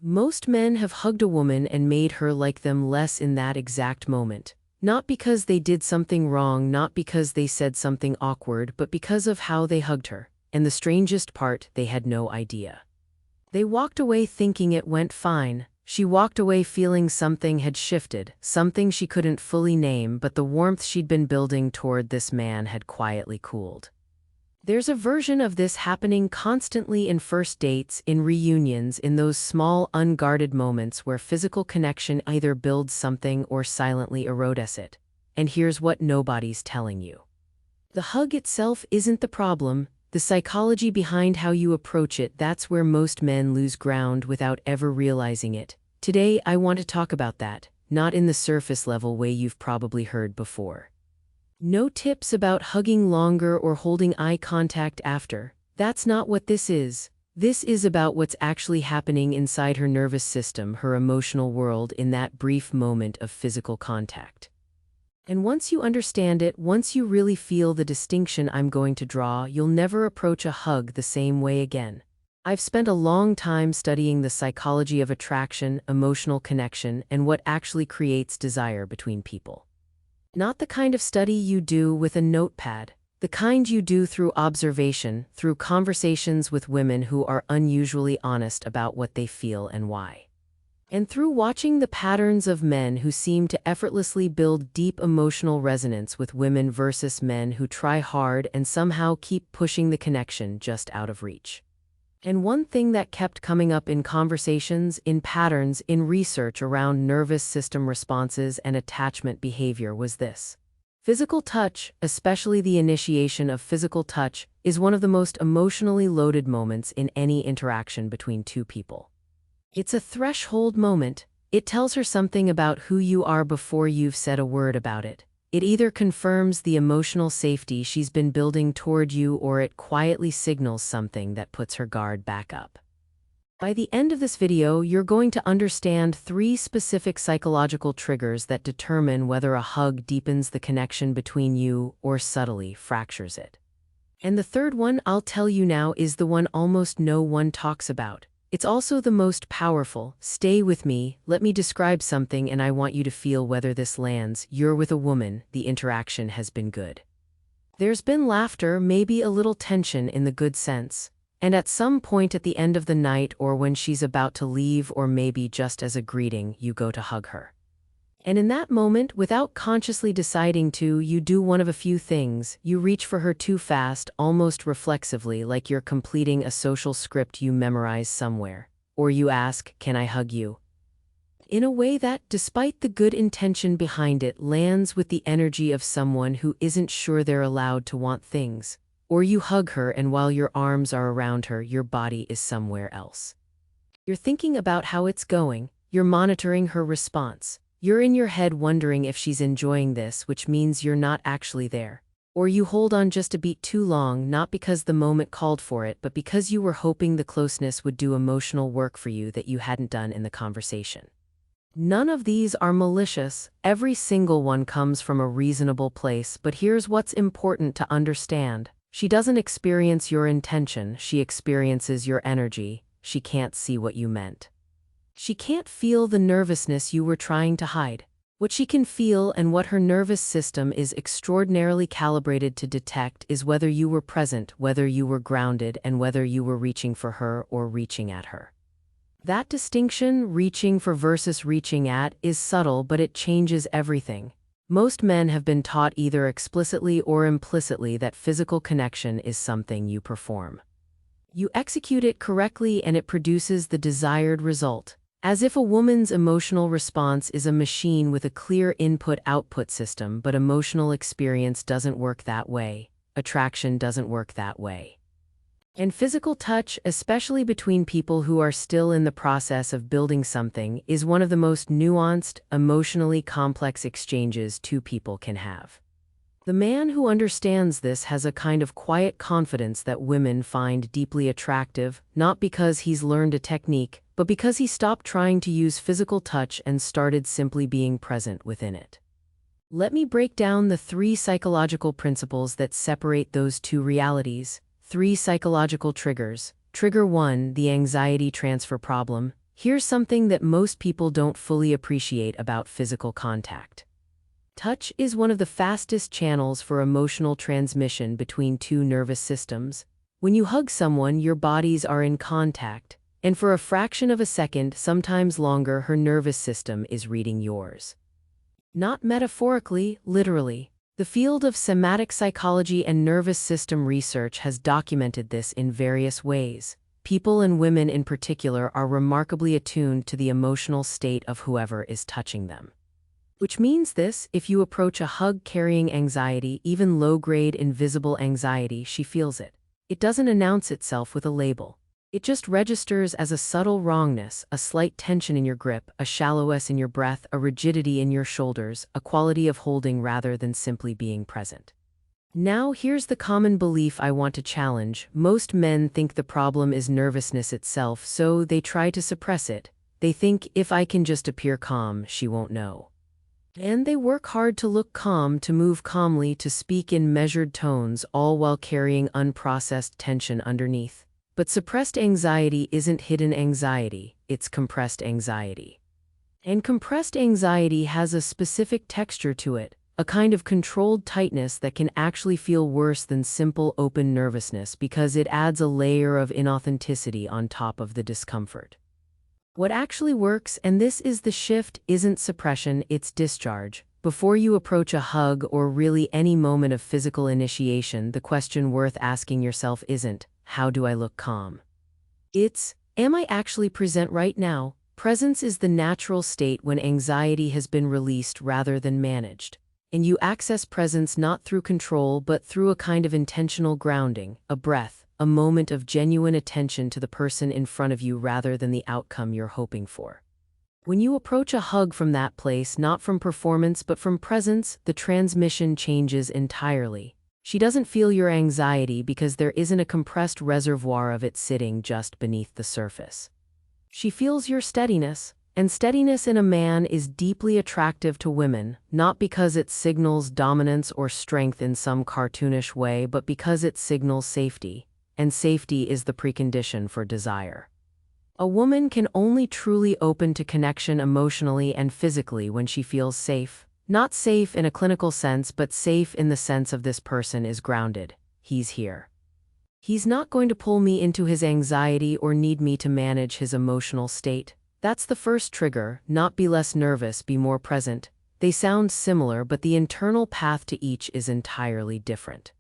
Most men have hugged a woman and made her like them less in that exact moment. Not because they did something wrong, not because they said something awkward, but because of how they hugged her. And the strangest part, they had no idea. They walked away thinking it went fine. She walked away feeling something had shifted, something she couldn't fully name, but the warmth she'd been building toward this man had quietly cooled. There's a version of this happening constantly in first dates, in reunions, in those small, unguarded moments where physical connection either builds something or silently erodes it. And here's what nobody's telling you. The hug itself isn't the problem. The psychology behind how you approach it, that's where most men lose ground without ever realizing it. Today, I want to talk about that, not in the surface level way you've probably heard before. No tips about hugging longer or holding eye contact after. That's not what this is. This is about what's actually happening inside her nervous system, her emotional world in that brief moment of physical contact. And once you understand it, once you really feel the distinction I'm going to draw, you'll never approach a hug the same way again. I've spent a long time studying the psychology of attraction, emotional connection, and what actually creates desire between people. Not the kind of study you do with a notepad, the kind you do through observation, through conversations with women who are unusually honest about what they feel and why. And through watching the patterns of men who seem to effortlessly build deep emotional resonance with women versus men who try hard and somehow keep pushing the connection just out of reach. And one thing that kept coming up in conversations, in patterns, in research around nervous system responses and attachment behavior was this. Physical touch, especially the initiation of physical touch, is one of the most emotionally loaded moments in any interaction between two people. It's a threshold moment. It tells her something about who you are before you've said a word about it. It either confirms the emotional safety she's been building toward you, or it quietly signals something that puts her guard back up. By the end of this video, you're going to understand 3 specific psychological triggers that determine whether a hug deepens the connection between you or subtly fractures it. And the third one I'll tell you now is the one almost no one talks about. It's also the most powerful. Stay with me, let me describe something, and I want you to feel whether this lands. You're with a woman, the interaction has been good. There's been laughter, maybe a little tension in the good sense. And at some point at the end of the night, or when she's about to leave, or maybe just as a greeting, you go to hug her. And in that moment, without consciously deciding to, you do one of a few things. You reach for her too fast, almost reflexively, like you're completing a social script you memorize somewhere. Or you ask, "Can I hug you?" In a way that, despite the good intention behind it, lands with the energy of someone who isn't sure they're allowed to want things. Or you hug her, and while your arms are around her, your body is somewhere else. You're thinking about how it's going. You're monitoring her response. You're in your head wondering if she's enjoying this, which means you're not actually there. Or you hold on just a beat too long, not because the moment called for it, but because you were hoping the closeness would do emotional work for you that you hadn't done in the conversation. None of these are malicious. Every single one comes from a reasonable place, but here's what's important to understand. She doesn't experience your intention, she experiences your energy. She can't see what you meant. She can't feel the nervousness you were trying to hide. What she can feel, and what her nervous system is extraordinarily calibrated to detect, is whether you were present, whether you were grounded, and whether you were reaching for her or reaching at her. That distinction, reaching for versus reaching at, is subtle, but it changes everything. Most men have been taught either explicitly or implicitly that physical connection is something you perform. You execute it correctly and it produces the desired result. As if a woman's emotional response is a machine with a clear input-output system, but emotional experience doesn't work that way. Attraction doesn't work that way. And physical touch, especially between people who are still in the process of building something, is one of the most nuanced, emotionally complex exchanges two people can have. The man who understands this has a kind of quiet confidence that women find deeply attractive, not because he's learned a technique, but because he stopped trying to use physical touch and started simply being present within it. Let me break down the 3 psychological principles that separate those two realities. 3 psychological triggers. Trigger 1, the anxiety transfer problem. here's something that most people don't fully appreciate about physical contact. Touch is one of the fastest channels for emotional transmission between two nervous systems. When you hug someone, your bodies are in contact, and for a fraction of a second, sometimes longer, her nervous system is reading yours. Not metaphorically, literally. The field of somatic psychology and nervous system research has documented this in various ways. People, and women in particular, are remarkably attuned to the emotional state of whoever is touching them. Which means this: if you approach a hug carrying anxiety, even low-grade invisible anxiety, she feels it. It doesn't announce itself with a label. It just registers as a subtle wrongness, a slight tension in your grip, a shallowness in your breath, a rigidity in your shoulders, a quality of holding rather than simply being present. Now here's the common belief I want to challenge. Most men think the problem is nervousness itself, so they try to suppress it. They think, if I can just appear calm, she won't know. And they work hard to look calm, to move calmly, to speak in measured tones, all while carrying unprocessed tension underneath. But suppressed anxiety isn't hidden anxiety, it's compressed anxiety. And compressed anxiety has a specific texture to it, a kind of controlled tightness that can actually feel worse than simple open nervousness because it adds a layer of inauthenticity on top of the discomfort. What actually works, and this is the shift, isn't suppression, it's discharge. Before you approach a hug or really any moment of physical initiation, the question worth asking yourself isn't, how do I look calm? It's, am I actually present right now? Presence is the natural state when anxiety has been released rather than managed. And you access presence not through control but through a kind of intentional grounding, a breath, a moment of genuine attention to the person in front of you rather than the outcome you're hoping for. When you approach a hug from that place, not from performance but from presence, the transmission changes entirely. She doesn't feel your anxiety because there isn't a compressed reservoir of it sitting just beneath the surface. She feels your steadiness, and steadiness in a man is deeply attractive to women, not because it signals dominance or strength in some cartoonish way, but because it signals safety, and safety is the precondition for desire. A woman can only truly open to connection emotionally and physically when she feels safe. Not safe in a clinical sense, but safe in the sense of this person is grounded. He's here. He's not going to pull me into his anxiety or need me to manage his emotional state. That's the first trigger, not be less nervous, be more present. They sound similar, but the internal path to each is entirely different.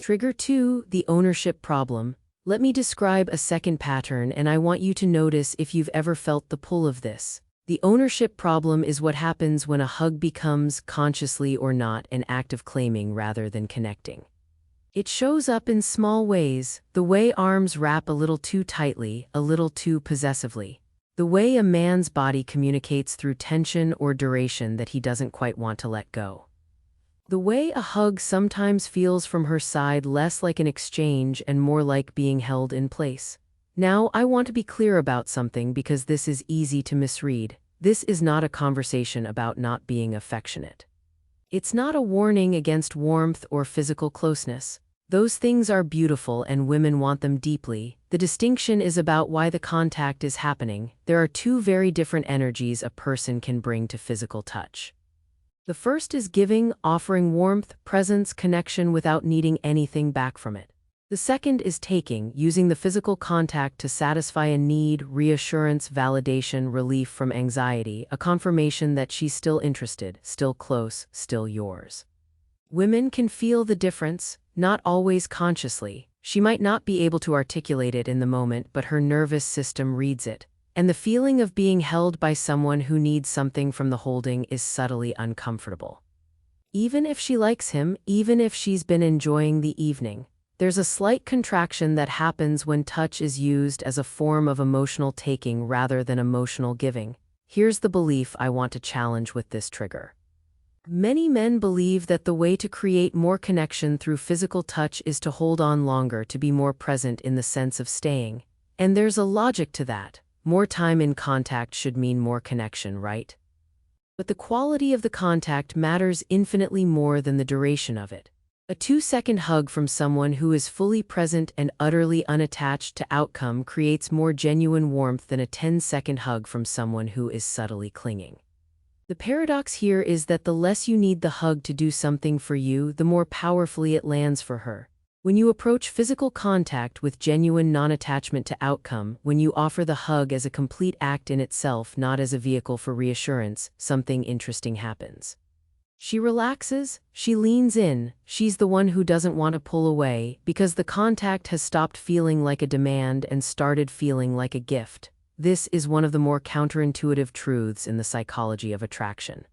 Trigger 2, the ownership problem. Let me describe a second pattern, and I want you to notice if you've ever felt the pull of this. The ownership problem is what happens when a hug becomes, consciously or not, an act of claiming rather than connecting. It shows up in small ways: the way arms wrap a little too tightly, a little too possessively. The way a man's body communicates through tension or duration that he doesn't quite want to let go. The way a hug sometimes feels from her side less like an exchange and more like being held in place. Now, I want to be clear about something because this is easy to misread. This is not a conversation about not being affectionate. It's not a warning against warmth or physical closeness. Those things are beautiful and women want them deeply. The distinction is about why the contact is happening. There are two very different energies a person can bring to physical touch. The first is giving, offering warmth, presence, connection without needing anything back from it. The second is taking, using the physical contact to satisfy a need, reassurance, validation, relief from anxiety, a confirmation that she's still interested, still close, still yours. Women can feel the difference, not always consciously. She might not be able to articulate it in the moment, but her nervous system reads it. And the feeling of being held by someone who needs something from the holding is subtly uncomfortable. Even if she likes him, even if she's been enjoying the evening, there's a slight contraction that happens when touch is used as a form of emotional taking rather than emotional giving. Here's the belief I want to challenge with this trigger. Many men believe that the way to create more connection through physical touch is to hold on longer, to be more present in the sense of staying. And there's a logic to that. More time in contact should mean more connection, right? But the quality of the contact matters infinitely more than the duration of it. A 2-second hug from someone who is fully present and utterly unattached to outcome creates more genuine warmth than a 10-second hug from someone who is subtly clinging. The paradox here is that the less you need the hug to do something for you, the more powerfully it lands for her. When you approach physical contact with genuine non-attachment to outcome, when you offer the hug as a complete act in itself, not as a vehicle for reassurance, something interesting happens. She relaxes, she leans in, she's the one who doesn't want to pull away, because the contact has stopped feeling like a demand and started feeling like a gift. This is one of the more counterintuitive truths in the psychology of attraction.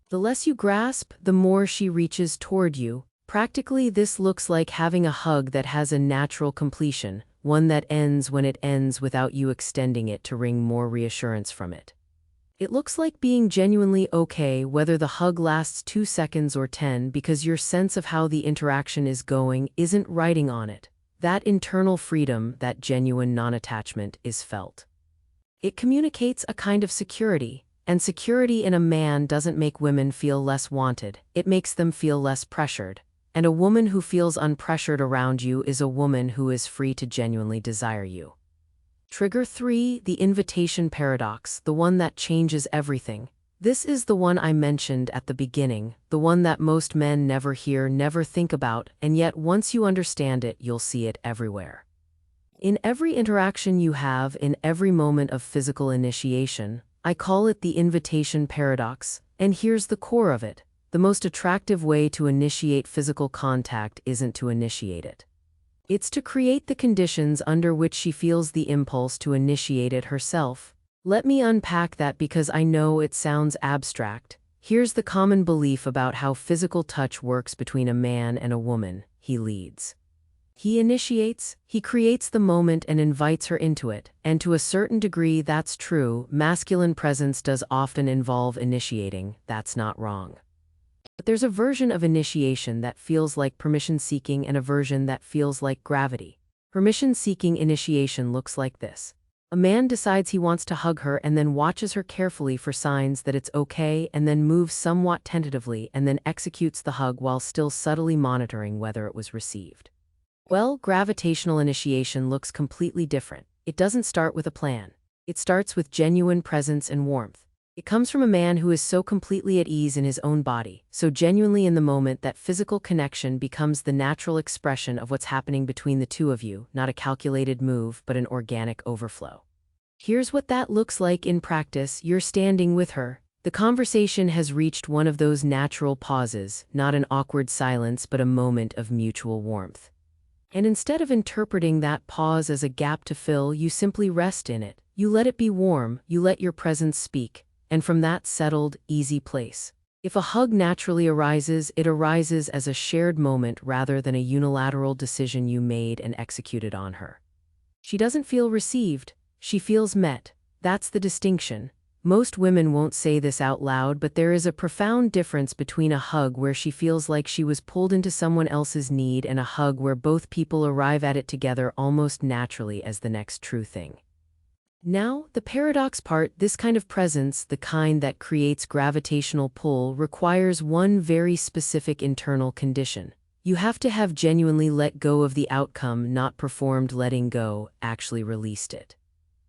The less you grasp, the more she reaches toward you. Practically, this looks like having a hug that has a natural completion, one that ends when it ends without you extending it to wring more reassurance from it. It looks like being genuinely okay whether the hug lasts 2 seconds or 10 because your sense of how the interaction is going isn't riding on it. That internal freedom, that genuine non-attachment, is felt. It communicates a kind of security, and security in a man doesn't make women feel less wanted, it makes them feel less pressured. And a woman who feels unpressured around you is a woman who is free to genuinely desire you. Trigger 3, the invitation paradox, the one that changes everything. This is the one I mentioned at the beginning, the one that most men never hear, never think about, and yet once you understand it, you'll see it everywhere. In every interaction you have, in every moment of physical initiation, I call it the invitation paradox, and here's the core of it. The most attractive way to initiate physical contact isn't to initiate it. It's to create the conditions under which she feels the impulse to initiate it herself. Let me unpack that because I know it sounds abstract. Here's the common belief about how physical touch works between a man and a woman. He leads. He initiates, he creates the moment and invites her into it, and to a certain degree that's true. Masculine presence does often involve initiating, that's not wrong. But there's a version of initiation that feels like permission-seeking and a version that feels like gravity. Permission-seeking initiation looks like this. A man decides he wants to hug her and then watches her carefully for signs that it's okay and then moves somewhat tentatively and then executes the hug while still subtly monitoring whether it was received. Well, gravitational initiation looks completely different. It doesn't start with a plan. It starts with genuine presence and warmth. It comes from a man who is so completely at ease in his own body, so genuinely in the moment that physical connection becomes the natural expression of what's happening between the two of you, not a calculated move but an organic overflow. Here's what that looks like in practice. You're standing with her. The conversation has reached one of those natural pauses, not an awkward silence but a moment of mutual warmth. And instead of interpreting that pause as a gap to fill, you simply rest in it. You let it be warm, you let your presence speak. And from that settled, easy place. If a hug naturally arises, it arises as a shared moment rather than a unilateral decision you made and executed on her. She doesn't feel received, she feels met. That's the distinction. Most women won't say this out loud, but there is a profound difference between a hug where she feels like she was pulled into someone else's need and a hug where both people arrive at it together almost naturally as the next true thing. Now, the paradox part, this kind of presence, the kind that creates gravitational pull, requires one very specific internal condition. You have to have genuinely let go of the outcome, not performed letting go, actually released it.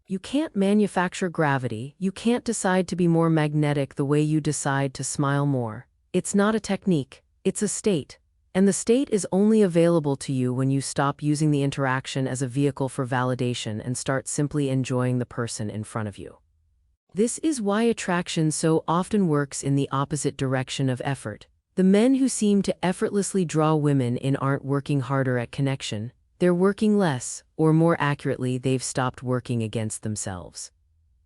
You can't manufacture gravity, you can't decide to be more magnetic the way you decide to smile more. It's not a technique, it's a state. And the state is only available to you when you stop using the interaction as a vehicle for validation and start simply enjoying the person in front of you. This is why attraction so often works in the opposite direction of effort. The men who seem to effortlessly draw women in aren't working harder at connection, they're working less, or more accurately, they've stopped working against themselves.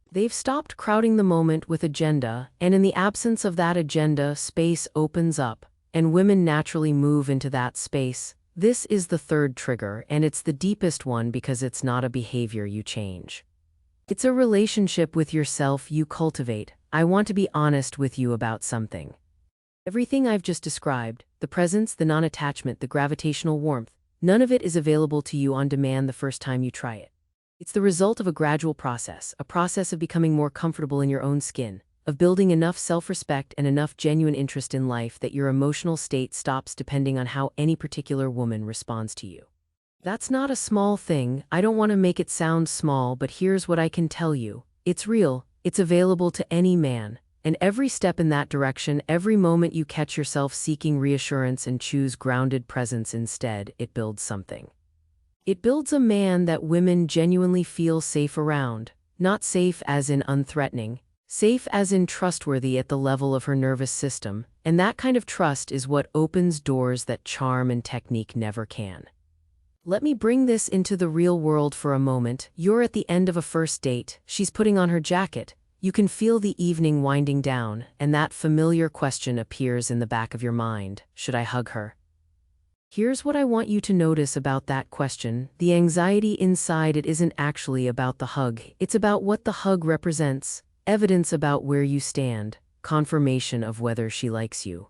They've stopped crowding the moment with agenda, and in the absence of that agenda, space opens up. And women naturally move into that space. This is the third trigger, and it's the deepest one because it's not a behavior you change. It's a relationship with yourself you cultivate. I want to be honest with you about something. Everything I've just described, the presence, the non-attachment, the gravitational warmth, none of it is available to you on demand the first time you try it. It's the result of a gradual process, a process of becoming more comfortable in your own skin, of building enough self-respect and enough genuine interest in life that your emotional state stops depending on how any particular woman responds to you. That's not a small thing. I don't want to make it sound small, but here's what I can tell you. It's real, it's available to any man. And every step in that direction, every moment you catch yourself seeking reassurance and choose grounded presence instead, it builds something. It builds a man that women genuinely feel safe around. Not safe as in unthreatening, safe as in trustworthy at the level of her nervous system, and that kind of trust is what opens doors that charm and technique never can. Let me bring this into the real world for a moment. You're at the end of a first date, she's putting on her jacket, you can feel the evening winding down, and that familiar question appears in the back of your mind: should I hug her? Here's what I want you to notice about that question. The anxiety inside it isn't actually about the hug, it's about what the hug represents. Evidence about where you stand, confirmation of whether she likes you.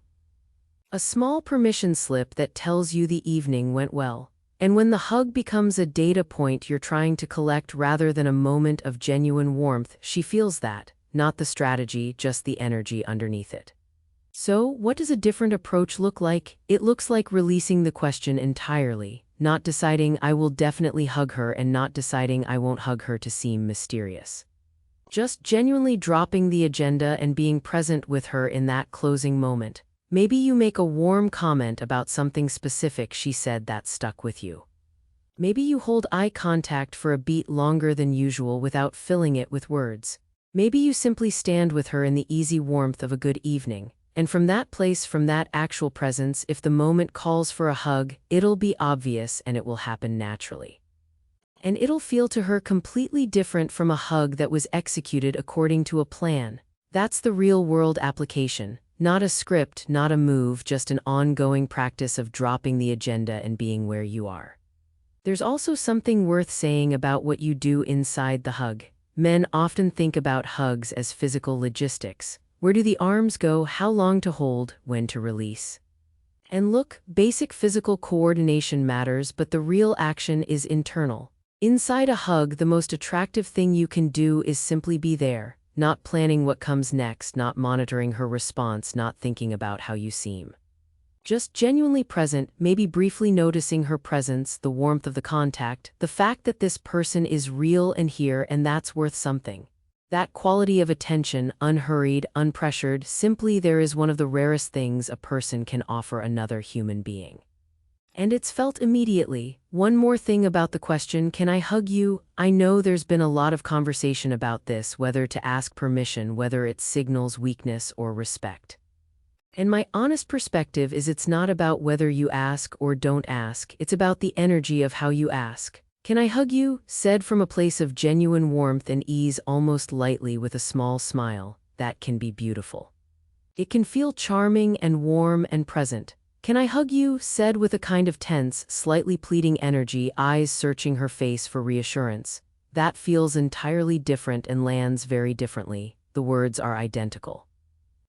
A small permission slip that tells you the evening went well. And when the hug becomes a data point you're trying to collect rather than a moment of genuine warmth, she feels that, not the strategy, just the energy underneath it. So, what does a different approach look like? It looks like releasing the question entirely, not deciding I will definitely hug her and not deciding I won't hug her to seem mysterious. Just genuinely dropping the agenda and being present with her in that closing moment. Maybe you make a warm comment about something specific she said that stuck with you. Maybe you hold eye contact for a beat longer than usual without filling it with words. Maybe you simply stand with her in the easy warmth of a good evening. And from that place, from that actual presence, if the moment calls for a hug, it'll be obvious and it will happen naturally. And it'll feel to her completely different from a hug that was executed according to a plan. That's the real-world application. Not a script, not a move, just an ongoing practice of dropping the agenda and being where you are. There's also something worth saying about what you do inside the hug. Men often think about hugs as physical logistics. Where do the arms go? How long to hold? When to release? And look, basic physical coordination matters, but the real action is internal. Inside a hug, the most attractive thing you can do is simply be there, not planning what comes next, not monitoring her response, not thinking about how you seem. Just genuinely present, maybe briefly noticing her presence, the warmth of the contact, the fact that this person is real and here, and that's worth something. That quality of attention, unhurried, unpressured, simply there is one of the rarest things a person can offer another human being. And it's felt immediately. One more thing about the question, can I hug you? I know there's been a lot of conversation about this, whether to ask permission, whether it signals weakness or respect. And my honest perspective is it's not about whether you ask or don't ask, it's about the energy of how you ask. Can I hug you? Said from a place of genuine warmth and ease, almost lightly with a small smile, that can be beautiful. It can feel charming and warm and present. Can I hug you? Said with a kind of tense, slightly pleading energy, eyes searching her face for reassurance. That feels entirely different and lands very differently. The words are identical.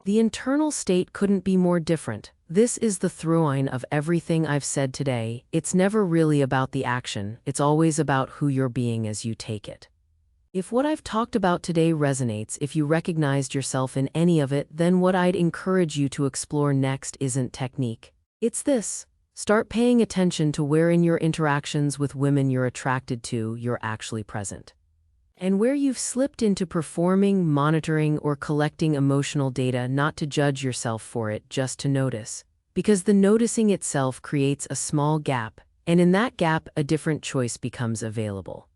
The internal state couldn't be more different. This is the through line of everything I've said today. It's never really about the action, it's always about who you're being as you take it. If what I've talked about today resonates, if you recognized yourself in any of it, then what I'd encourage you to explore next isn't technique. It's this. Start paying attention to where in your interactions with women you're attracted to, you're actually present. And where you've slipped into performing, monitoring, or collecting emotional data, not to judge yourself for it, just to notice. Because the noticing itself creates a small gap, and in that gap, a different choice becomes available.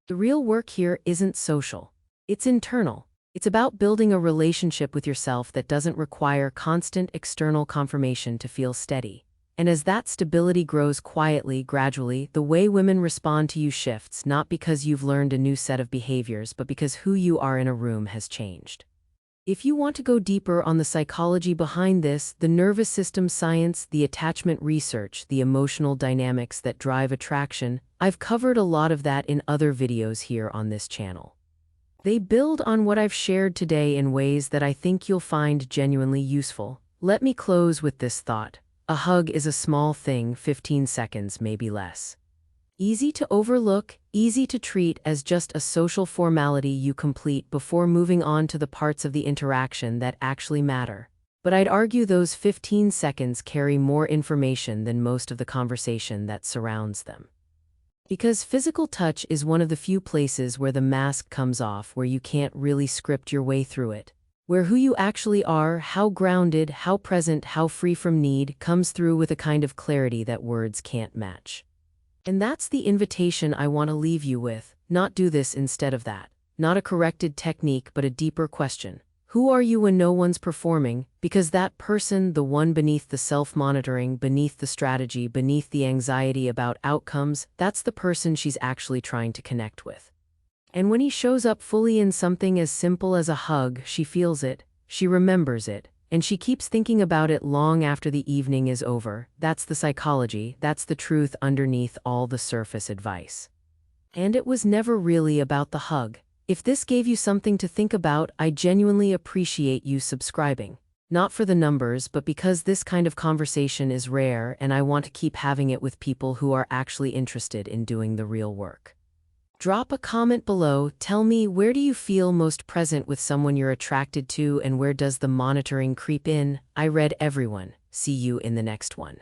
The real work here isn't social. It's internal. It's about building a relationship with yourself that doesn't require constant external confirmation to feel steady. And as that stability grows quietly, gradually, the way women respond to you shifts, not because you've learned a new set of behaviors, but because who you are in a room has changed. If you want to go deeper on the psychology behind this, the nervous system science, the attachment research, the emotional dynamics that drive attraction, I've covered a lot of that in other videos here on this channel. They build on what I've shared today in ways that I think you'll find genuinely useful. Let me close with this thought. A hug is a small thing, 15 seconds, maybe less. Easy to overlook, easy to treat as just a social formality you complete before moving on to the parts of the interaction that actually matter. But I'd argue those 15 seconds carry more information than most of the conversation that surrounds them. Because physical touch is one of the few places where the mask comes off, where you can't really script your way through it. Where who you actually are, how grounded, how present, how free from need, comes through with a kind of clarity that words can't match. And that's the invitation I want to leave you with, not do this instead of that. Not a corrected technique, but a deeper question. Who are you when no one's performing? Because that person, the one beneath the self-monitoring, beneath the strategy, beneath the anxiety about outcomes, that's the person she's actually trying to connect with. And when he shows up fully in something as simple as a hug, she feels it, she remembers it, and she keeps thinking about it long after the evening is over. That's the psychology, that's the truth underneath all the surface advice. And it was never really about the hug. If this gave you something to think about, I genuinely appreciate you subscribing. Not for the numbers, but because this kind of conversation is rare and I want to keep having it with people who are actually interested in doing the real work. Drop a comment below, tell me, where do you feel most present with someone you're attracted to, and where does the monitoring creep in? I read everyone. See you in the next one.